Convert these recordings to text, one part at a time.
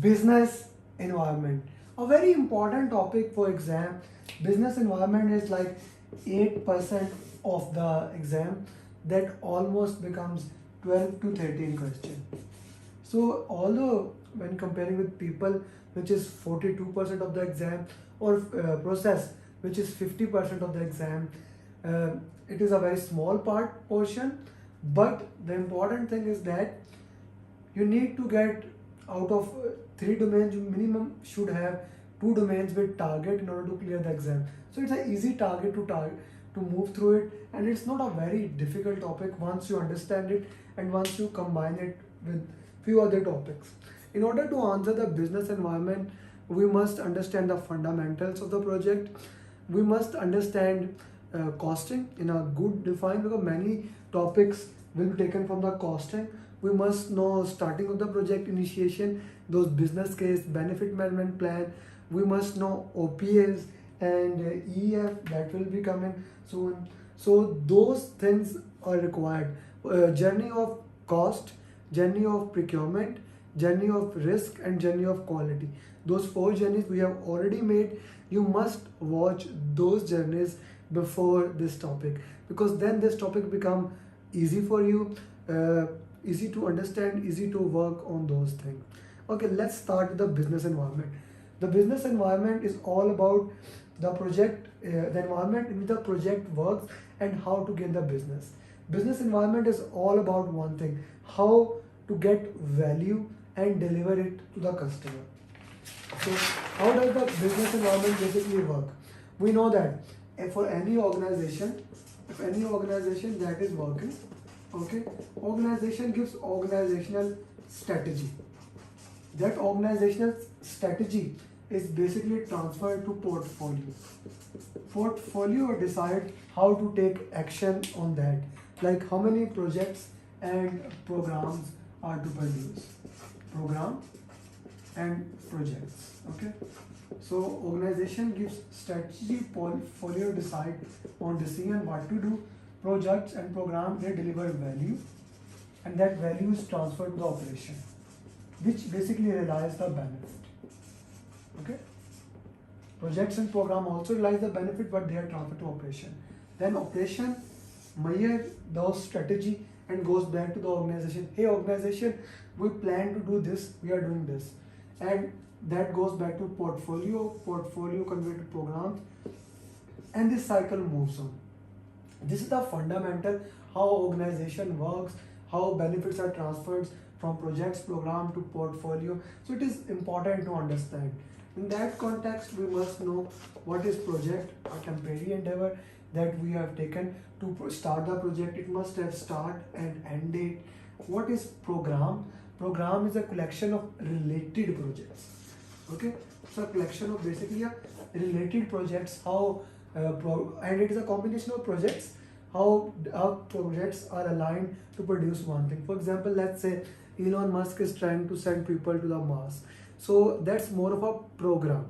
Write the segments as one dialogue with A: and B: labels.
A: Business environment, a very important topic for exam. Business environment is like 8% of the exam, that almost becomes 12 to 13 question. So although when comparing with people, which is 42% of the exam, or process, which is 50% of the exam, uh, it is a very small portion. But the important thing is that you need to get out of three domains, you minimum should have two domains with target in order to clear the exam. So it's an easy target to move through it, and it's not a very difficult topic once you understand it and once you combine it with few other topics. In order to answer the business environment, we must understand the fundamentals of the project. We must understand costing in a good define, because many topics will be taken from the costing. We must know starting of the project initiation, those business case, benefit management plan. We must know OPS and EF that will be coming soon. So those things are required. Journey of cost, journey of procurement, journey of risk, and journey of quality. Those four journeys we have already made. You must watch those journeys before this topic, because then this topic become easy for you, easy to understand, easy to work on those things. Okay, let's start with the business environment. The business environment is all about the project, the environment in which the project works and how to get the business. Business environment is all about one thing: how to get value and deliver it to the customer. So how does the business environment basically work? We know that for any organization, if any organization that is working, okay, organization gives organizational strategy. That organizational strategy is basically transferred to portfolio. Portfolio decide how to take action on that, like how many projects and programs are to produce. Program and projects. Okay. So organization gives strategy, portfolio decide on decision what to do. Projects and program, they deliver value, and that value is transferred to the operation, which basically realize the benefit. Okay. Projects and program also realize the benefit, but they are transferred to operation. Then operation measure those strategy and goes back to the organization. Hey organization, we plan to do this, we are doing this, and that goes back to portfolio. Portfolio convert to programs, and this cycle moves on. This is the fundamental how organization works, how benefits are transferred from projects, program to portfolio. So it is important to understand. In that context, we must know what is project, a temporary endeavor that we have taken to start the project. It must have start and end date. What is program? Program is a collection of related projects. Okay, so a collection of basically a related projects. How and it is a combination of projects. How projects are aligned to produce one thing. For example, let's say Elon Musk is trying to send people to the Mars. So that's more of a program.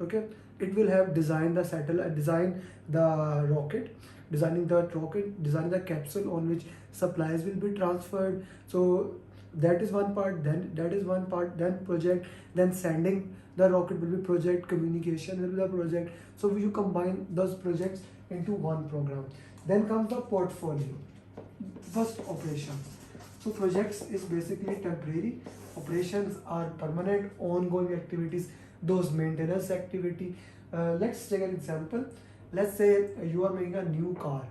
A: Okay, it will have design the satellite, design the rocket, designing the rocket, designing the capsule on which supplies will be transferred. So that is one part. Then that is one part. Then project. Then sending the rocket will be project. Communication will be the project. So you combine those projects into one program. Then comes the portfolio. First, operations. So projects is basically temporary. Operations are permanent, ongoing activities. Those maintenance activity. Let's take an example. Let's say you are making a new car.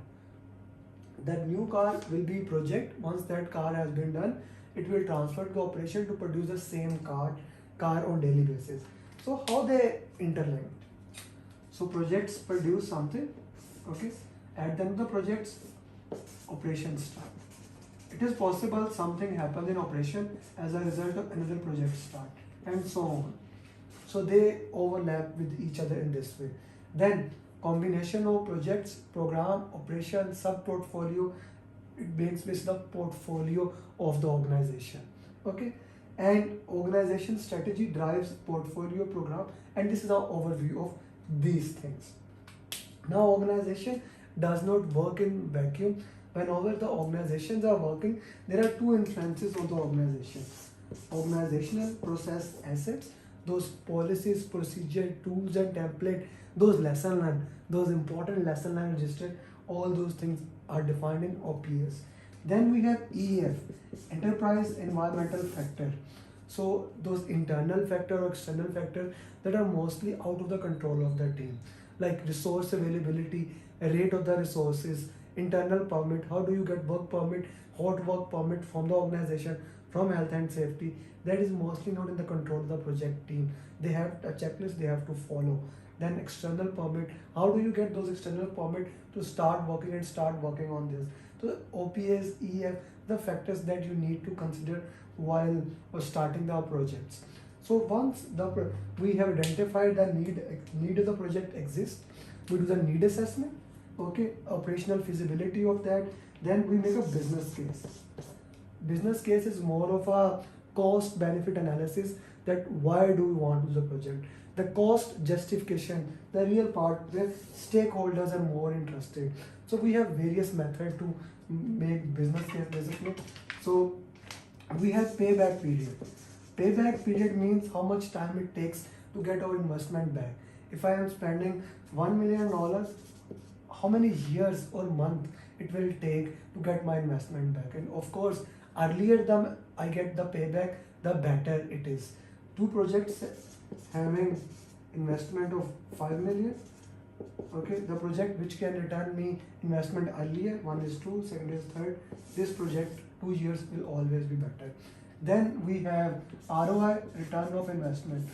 A: That new car will be project. Once that car has been done, it will transfer to operation to produce the same car on daily basis. So how they interlinked? So projects produce something. Okay. At the end of the projects, operations start. It is possible something happens in operation as a result of another project start, and so on. So they overlap with each other in this way. Then combination of projects, program, operation, sub portfolio, it makes this the portfolio of the organization. Okay, and organization strategy drives portfolio program, and this is an overview of these things. Now organization does not work in vacuum. Whenever the organizations are working, there are two influences on the organization. organizational process assets, those policies, procedure, tools and template, those lesson learned, those important lesson learned registered, all those things are defined in OPS. Then we have EF, enterprise environmental factor. So those internal factor or external factors that are mostly out of the control of the team, like resource availability, rate of the resources, internal permit, how do you get work permit, hot work permit from the organization, from health and safety, that is mostly not in the control of the project team. They have a checklist they have to follow. Then external permit, how do you get those external permit to start working on this. So OPS, EF, the factors that you need to consider while starting the projects. So once we have identified the need of the project exists, we do the need assessment, okay, operational feasibility of that, then we make a business case. Business case is more of a cost benefit analysis, that why do we want to do the project, the cost justification, the real part where stakeholders are more interested. So we have various methods to make business case basically. So we have payback period. Payback period means how much time it takes to get our investment back. If I am spending $1 million, how many years or month it will take to get my investment back. And of course, earlier I get the payback, the better it is. Two projects having investment of 5 million, okay, the project which can return me investment earlier, one is 2, second is 3rd, this project 2 years will always be better. Then we have ROI, return of investment,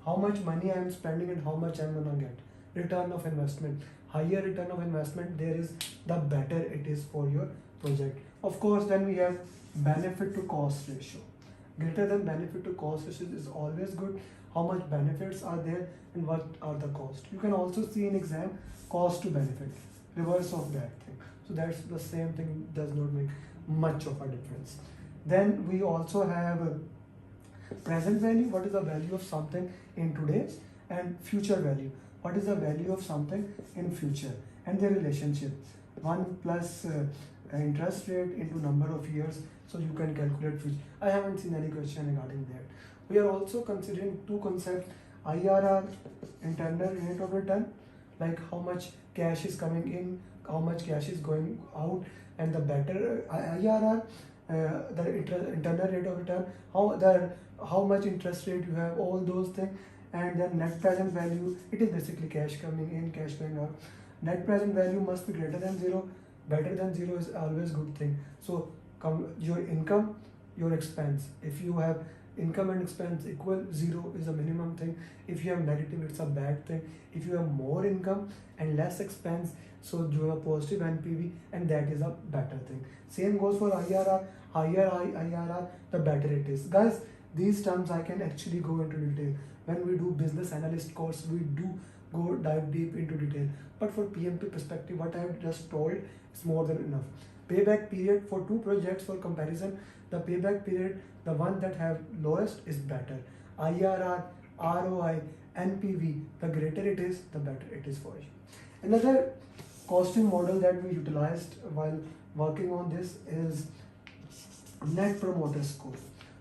A: how much money I am spending and how much I am gonna get. Return of investment, higher return of investment there is, the better it is for your project. Of course, then we have benefit to cost ratio. Greater than benefit to cost ratio is always good. How much benefits are there and what are the costs. You can also see in exam cost to benefit, reverse of that thing. So that's the same thing, does not make much of a difference. Then we also have present value, what is the value of something in today's, and future value, what is the value of something in future, and their relationship. 1 plus interest rate into number of years, so you can calculate future. I haven't seen any question regarding that. We are also considering two concepts, IRR, internal rate of return, like how much cash is coming in, how much cash is going out, and the better IRR, the internal rate of return, how much interest rate you have, all those things. And then net present value, it is basically cash coming in, cash going out. Net present value must be greater than 0. Better than 0 is always good thing. So your income, your expense, if you have income and expense equal, 0 is a minimum thing. If you have negative, it's a bad thing. If you have more income and less expense, so you have a positive NPV, and that is a better thing. Same goes for IRR. Higher IRR, the better it is. Guys, these terms I can actually go into detail. When we do business analyst course, we do go dive deep into detail. But for PMP perspective, what I have just told is more than enough. Payback period for two projects for comparison, the payback period, the one that have lowest is better. IRR, ROI, NPV, the greater it is, the better it is for you. Another costing model that we utilized while working on this is Net Promoter Score.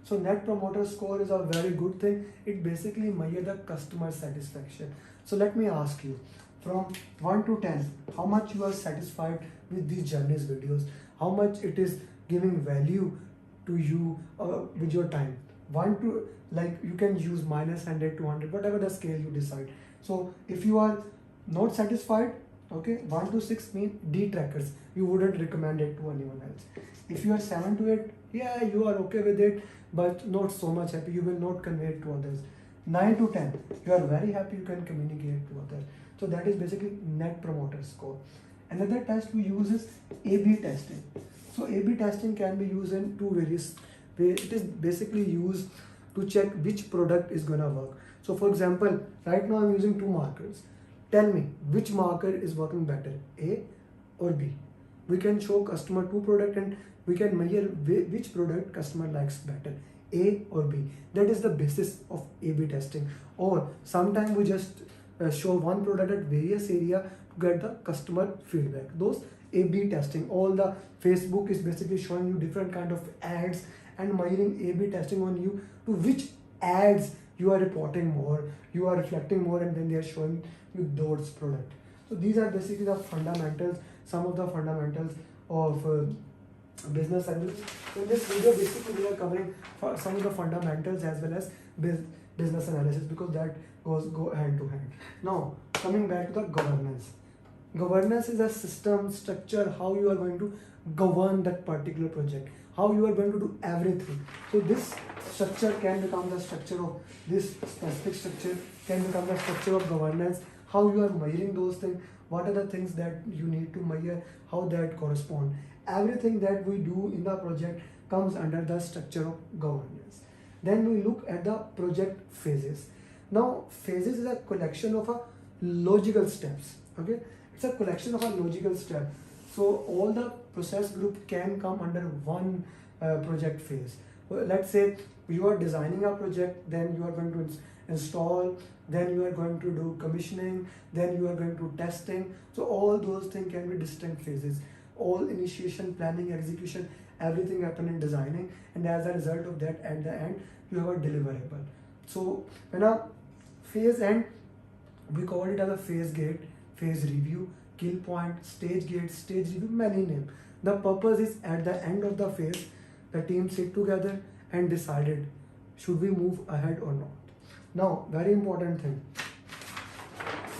A: So Net Promoter Score is a very good thing. It basically measures the customer satisfaction. So let me ask you, from 1 to 10, how much you are satisfied with these journeys videos? How much it is giving value to you with your time? 1 to, like, you can use -100, 200, whatever the scale you decide. So if you are not satisfied, okay, 1 to 6 mean detractors. You wouldn't recommend it to anyone else. If you are 7 to 8, yeah, you are okay with it, but not so much happy, you will not convey it to others. 9 to 10, you are very happy, you can communicate to others. So that is basically Net Promoter Score. Another test we use is A/B testing. So A/B testing can be used in two various ways. It is basically used to check which product is gonna work. So for example, right now I'm using two markers. Tell me which marker is working better, A or B. We can show customer two product and we can measure which product customer likes better, A or B. That is the basis of A/B testing. Or sometimes we just show one product at various area to get the customer feedback. Those A/B testing, all the Facebook is basically showing you different kind of ads and measuring A/B testing on you to which ads you are reporting more, you are reflecting more, and then they are showing you those product. So these are basically the fundamentals, some of the fundamentals of business analysis. So in this video, basically we are covering some of the fundamentals as well as business analysis, because that go hand to hand. Now coming back to the governance. Governance is a system structure, how you are going to govern that particular project, how you are going to do everything. So this structure can become the structure of this specific structure, can become the structure of governance, how you are measuring those things, what are the things that you need to measure, how that correspond. Everything that we do in the project comes under the structure of governance. Then we look at the project phases. Now phases is a collection of a logical steps. Okay, it's a collection of a logical step. So all the process group can come under one project phase. Well, let's say you are designing a project, then you are going to install, then you are going to do commissioning, then you are going to testing. So all those things can be distinct phases. All initiation, planning, execution, everything happen in designing, and as a result of that, at the end you have a deliverable. So when a phase end, we call it as a phase gate, phase review, kill point, stage gate, stage review, many name. The purpose is at the end of the phase, the team sit together and decided should we move ahead or not. Now very important thing,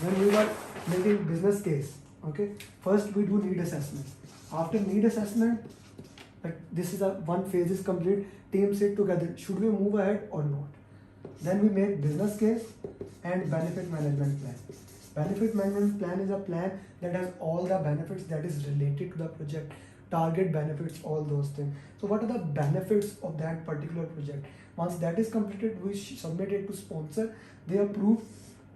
A: when we were making business case, okay, first we do need assessment. After need assessment, like this is a one phase is complete, team sit together, should we move ahead or not. Then we make business case and benefit management plan. Benefit management plan is a plan that has all the benefits that is related to the project, target benefits, all those things. So what are the benefits of that particular project? Once that is completed, we submit it to sponsor, they approve,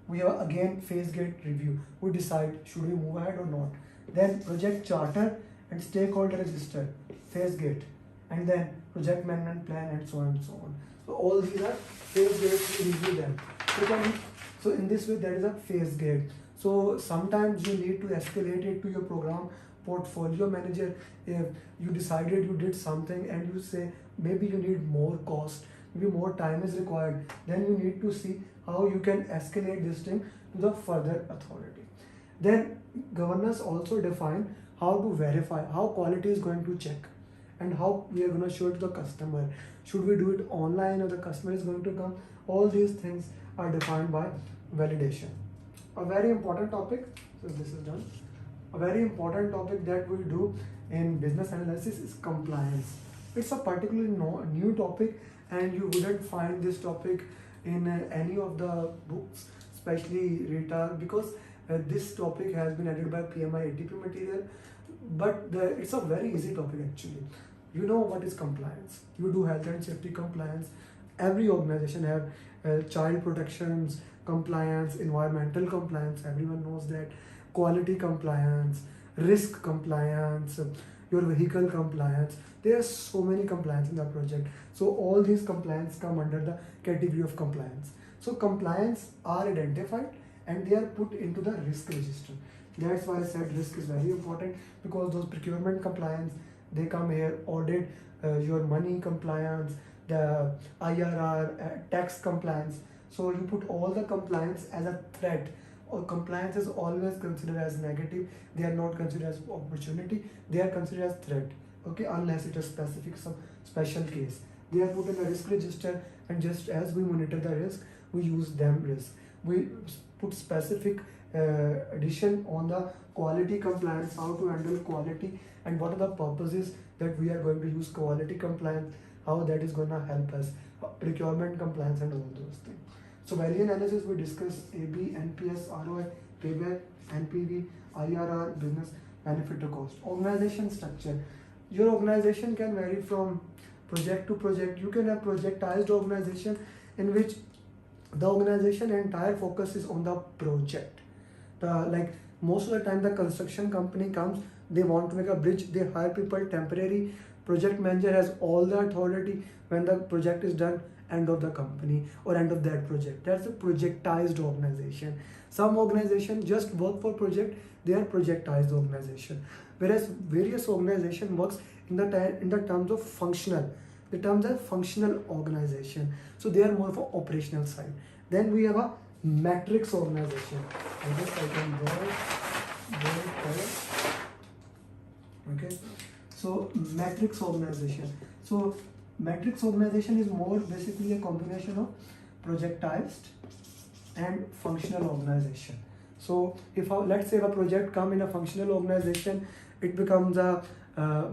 A: we have again phase gate review, we decide should we move ahead or not. Then project charter and stakeholder register, phase gate, and then project management plan, and so on and so on. So all these are phase gates, we review them. So in this way, that is a phase gate. So sometimes you need to escalate it to your program portfolio manager. If you decided you did something and you say maybe you need more cost, maybe more time is required, then you need to see how you can escalate this thing to the further authority. Then governance also define how to verify, how quality is going to check, and how we are going to show it to the customer. Should we do it online or the customer is going to come? All these things are defined by validation. A very important topic, so this is done. A very important topic that we do in business analysis is compliance. It's a particularly new topic, and you wouldn't find this topic in any of the books, especially RITA, because this topic has been added by PMI ATP material. But it's a very easy topic actually. You know what is compliance. You do health and safety compliance. Every organization have child protections compliance, environmental compliance, everyone knows that, quality compliance, risk compliance, your vehicle compliance. There are so many compliance in the project. So all these compliance come under the category of compliance. So compliance are identified and they are put into the risk register. That's why I said risk is very important, because those procurement compliance, they come here, audit, your money compliance, the IRR, tax compliance. So you put all the compliance as a threat, or compliance is always considered as negative. They are not considered as opportunity, they are considered as threat. Okay, unless it is specific, some special case. They are put in the risk register, and just as we monitor the risk, we use them risk. We put specific addition on the quality compliance, how to handle quality, and what are the purposes that we are going to use quality compliance, how that is going to help us, procurement compliance, and all those things. So value analysis, we discuss AB, NPS, ROI, payback, NPV, IRR, business benefit to cost. Organization structure. Your organization can vary from project to project. You can have projectized organization in which the organization entire focus is on the project. Like most of the time the construction company comes, they want to make a bridge, they hire people temporary. Project manager has all the authority. When the project is done, end of the company or end of that project. That's a projectized organization. Some organization just work for project, they are projectized organization. Whereas various organization works in the terms of functional. The terms are functional organization. So they are more for operational side. Then we have a matrix organization. I guess I can okay. So matrix organization. So matrix organization is more basically a combination of projectized and functional organization. So if let's say if a project come in a functional organization, it becomes a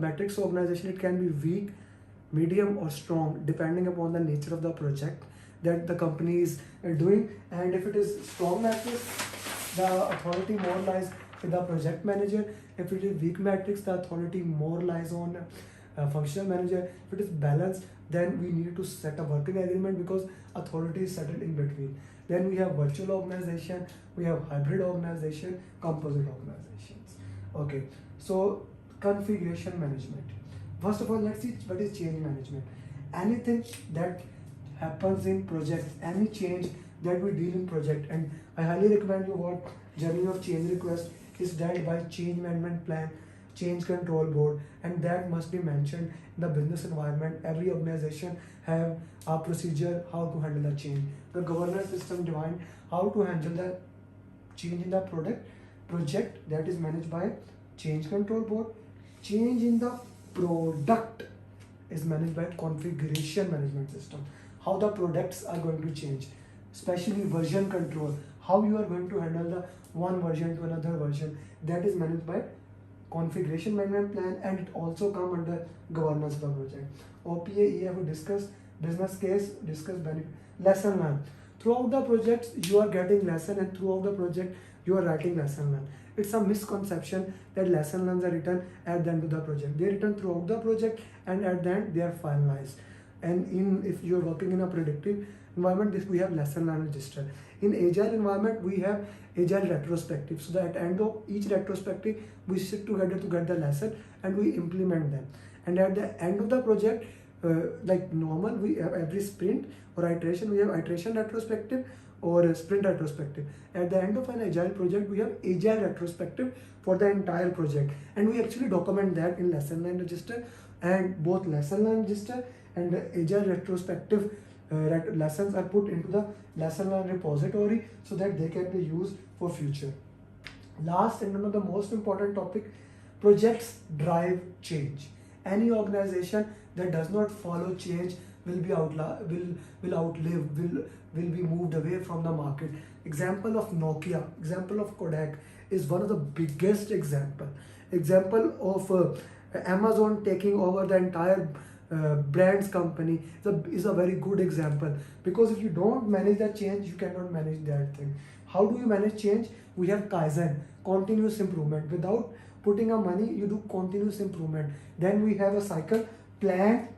A: matrix organization. It can be weak, medium or strong depending upon the nature of the project that the company is doing. And if it is strong matrix, the authority more lies with the project manager. If it is weak matrix, the authority more lies on functional manager. If it is balanced, then we need to set a working agreement because authority is settled in between. Then we have virtual organization, we have hybrid organization, composite organizations. Okay, so configuration management. First of all, let's see what is change management. Anything that happens in project, any change that we deal in project, and I highly recommend you what journey of change request is dealt by change management plan, change control board, and that must be mentioned in the business environment. Every organization have a procedure how to handle the change. The governance system define how to handle the change in the project that is managed by change control board. Change in the product is managed by configuration management system. How the products are going to change, especially version control, how you are going to handle the one version to another version, that is managed by configuration management plan, and it also come under governance of the project. OPA, EF, discuss business case, discuss benefit, lesson learned. Throughout the project you are getting lesson, and throughout the project you are writing lesson learned. It's a misconception that lesson learns are written at the end of the project. They are written throughout the project, and at the end they are finalized. And if you are working in a predictive environment, we have lesson learned register. In agile environment, we have agile retrospective. So that at the end of each retrospective, we sit together to get the lesson and we implement them. And at the end of the project, like normal, we have every sprint or iteration, we have iteration retrospective or a sprint retrospective. At the end of an agile project, we have agile retrospective for the entire project, and we actually document that in lesson learned register. And both lesson learned register and the agile retrospective lessons are put into the lesson learned repository so that they can be used for future. Last and one of the most important topic, projects drive change. Any organization that does not follow change will be be moved away from the market. Example of Nokia, example of Kodak is one of the biggest example of Amazon taking over the entire brands company is a very good example, because if you don't manage that change, you cannot manage that thing. How do you manage change? We have Kaizen, continuous improvement. Without putting a money, you do continuous improvement. Then we have a cycle, plan,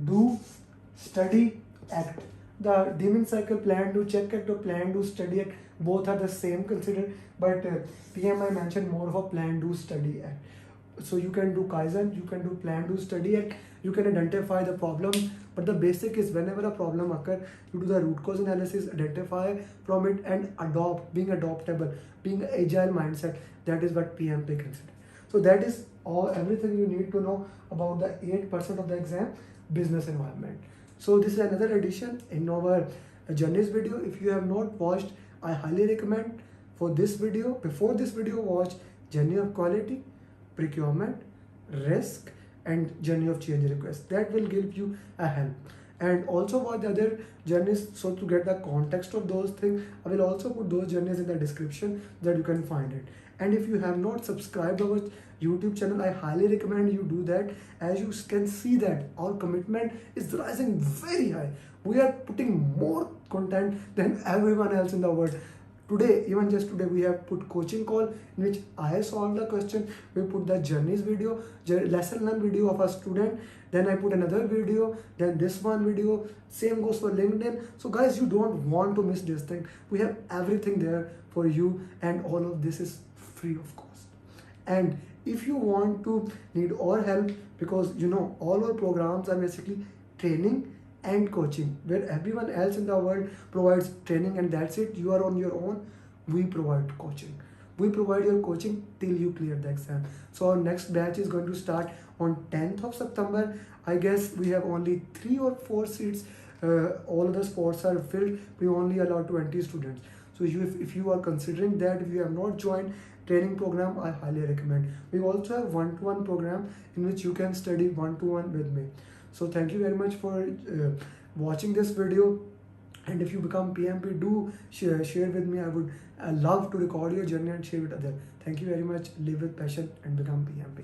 A: do, study, act. The Deming cycle, plan, do, check, act, or plan, do, study, act, both are the same considered, but PMI mentioned more of a plan, do, study, act. So you can do Kaizen, you can do plan, do, study, act, you can identify the problem, but the basic is whenever a problem occurs, you do the root cause analysis, identify from it, and adopt, being adaptable, being agile mindset. That is what PMP considers. So that is everything you need to know about the 8% of the exam, business environment. So this is another edition in our journeys video. If you have not watched, I highly recommend for this video, before this video, watch journey of quality, procurement, risk, and journey of change request. That will give you a help. And also watch the other journeys, so to get the context of those things, I will also put those journeys in the description that you can find it. And if you have not subscribed our YouTube channel, I highly recommend you do that. As you can see that our commitment is rising very high. We are putting more content than everyone else in the world. Today, even just today, we have put coaching call in which I solved the question. We put the journeys video, lesson learn video of a student. Then I put another video, then this one video. Same goes for LinkedIn. So guys, you don't want to miss this thing. We have everything there for you, and all of this is free of cost. And if you want to need our help, because you know all our programs are basically training and coaching, where everyone else in the world provides training and that's it, you are on your own. We provide coaching. We provide your coaching till you clear the exam. So our next batch is going to start on 10th of September. I guess we have only 3 or 4 seats. All the spots are filled. We only allow 20 students. So if you are considering that, if you have not joined training program, I highly recommend. We also have one-to-one program in which you can study one-to-one with me. So thank you very much for watching this video. And if you become PMP, do share with me. I would love to record your journey and share with others. Thank you very much. Live with passion and become PMP.